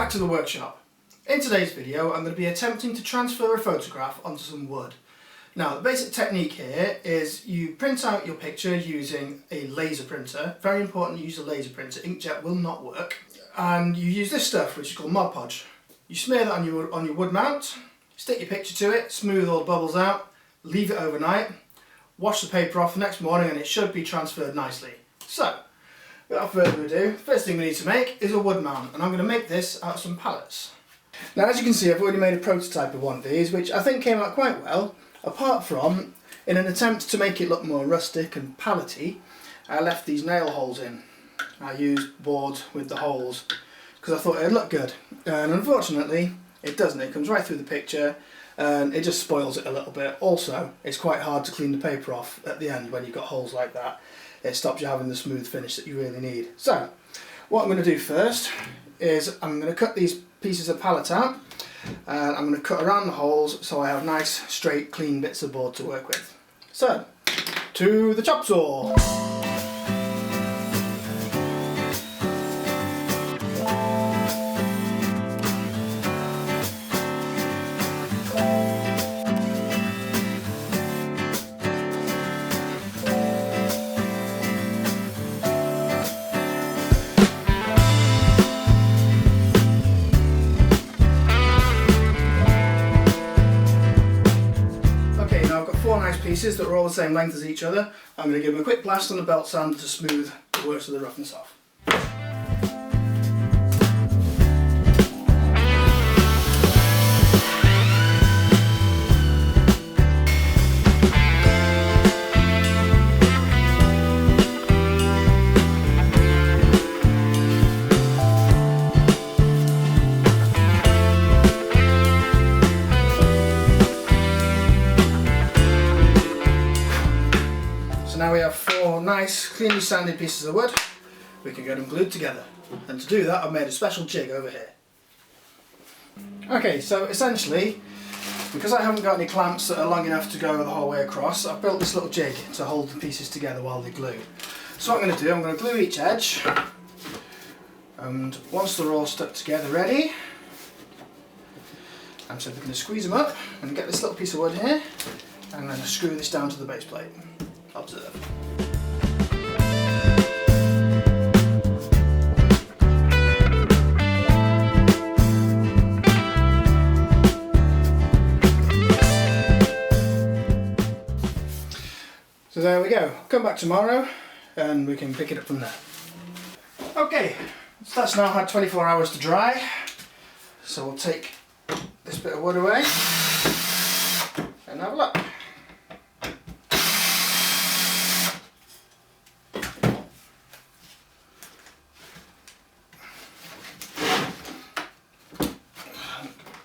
back to the workshop. In today's video I'm going to be attempting to transfer a photograph onto some wood. Now the basic technique here is you print out your picture using a laser printer. Very important to use a laser printer, inkjet will not work. And you use this stuff which is called podge. You smear that on your wood mount, stick your picture to it, smooth all the bubbles out, leave it overnight, wash the paper off the next morning and it should be transferred nicely. So, without further ado, first thing we need to make is a wood mount, and I'm going to make this out of some pallets. Now as you can see I've already made a prototype of one of these which I think came out quite well, apart from, in an attempt to make it look more rustic and pallety, I left these nail holes in. I used board with the holes because I thought it'd look good, and unfortunately it doesn't. It comes right through the picture and it just spoils it a little bit. Also, it's quite hard to clean the paper off at the end when you've got holes like that. It stops you having the smooth finish that you really need. So, what I'm going to do first is I'm going to cut these pieces of pallet out and I'm going to cut around the holes so I have nice, straight, clean bits of board to work with. So, to the chop saw! Pieces that are all the same length as each other. I'm going to give them a quick blast on the belt sander to smooth the worst of the roughness off. Now we have four nice, cleanly sanded pieces of wood. We can get them glued together. And to do that I've made a special jig over here. Okay, so essentially, because I haven't got any clamps that are long enough to go the whole way across, I've built this little jig to hold the pieces together while they glue. So what I'm going to do, I'm going to glue each edge, and once they're all stuck together ready, I'm simply going to squeeze them up and get this little piece of wood here, and I'm going to screw this down to the base plate. Observe. So there we go. Come back tomorrow and we can pick it up from there. Okay, so that's now had 24 hours to dry. So we'll take this bit of wood away and have a look.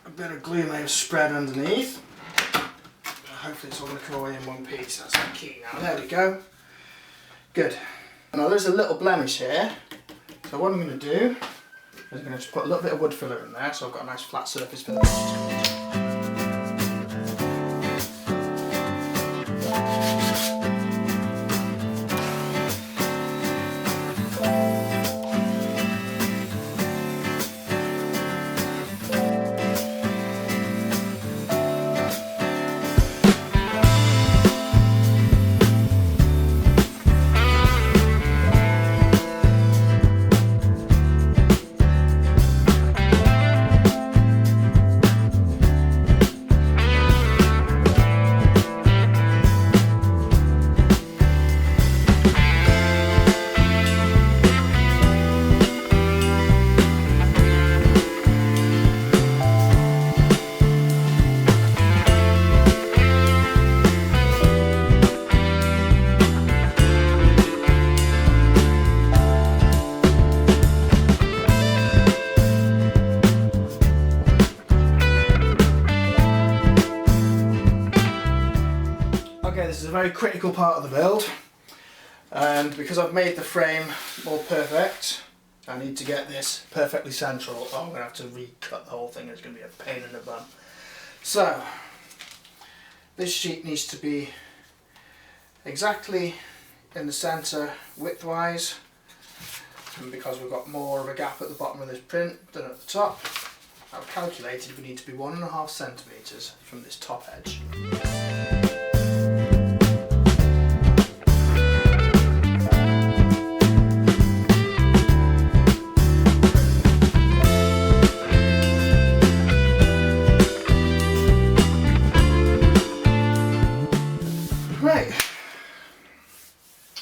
A bit of glue may have spread underneath. Hopefully it's all going to come away in one piece. That's the key now. There we go. Good. Now there's a little blemish here. So what I'm going to do is I'm going to just put a little bit of wood filler in there so I've got a nice flat surface for the pictures. This is a very critical part of the build, and because I've made the frame more perfect, I need to get this perfectly central. Oh, I'm going to have to recut the whole thing, it's going to be a pain in the bum. So, this sheet needs to be exactly in the centre widthwise, and because we've got more of a gap at the bottom of this print than at the top, I've calculated we need to be 1.5 centimetres from this top edge. Right,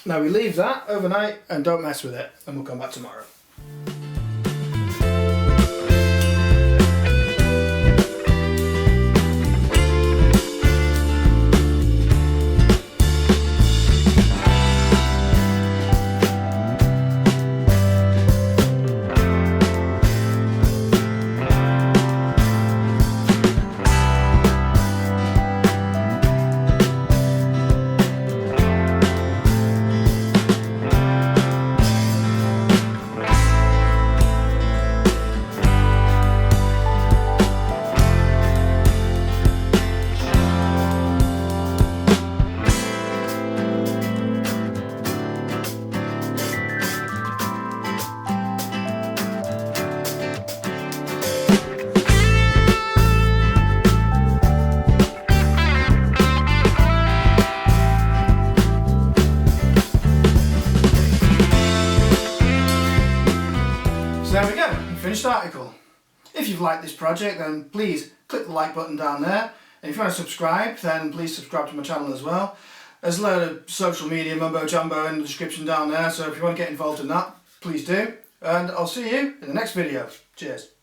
now we leave that overnight and don't mess with it, and we'll come back tomorrow. There we go, finished article. If you've liked this project, then please click the like button down there, and if you want to subscribe, then please subscribe to my channel as well. There's a load of social media mumbo jumbo in the description down there, so if you want to get involved in that, please do, and I'll see you in the next video. Cheers.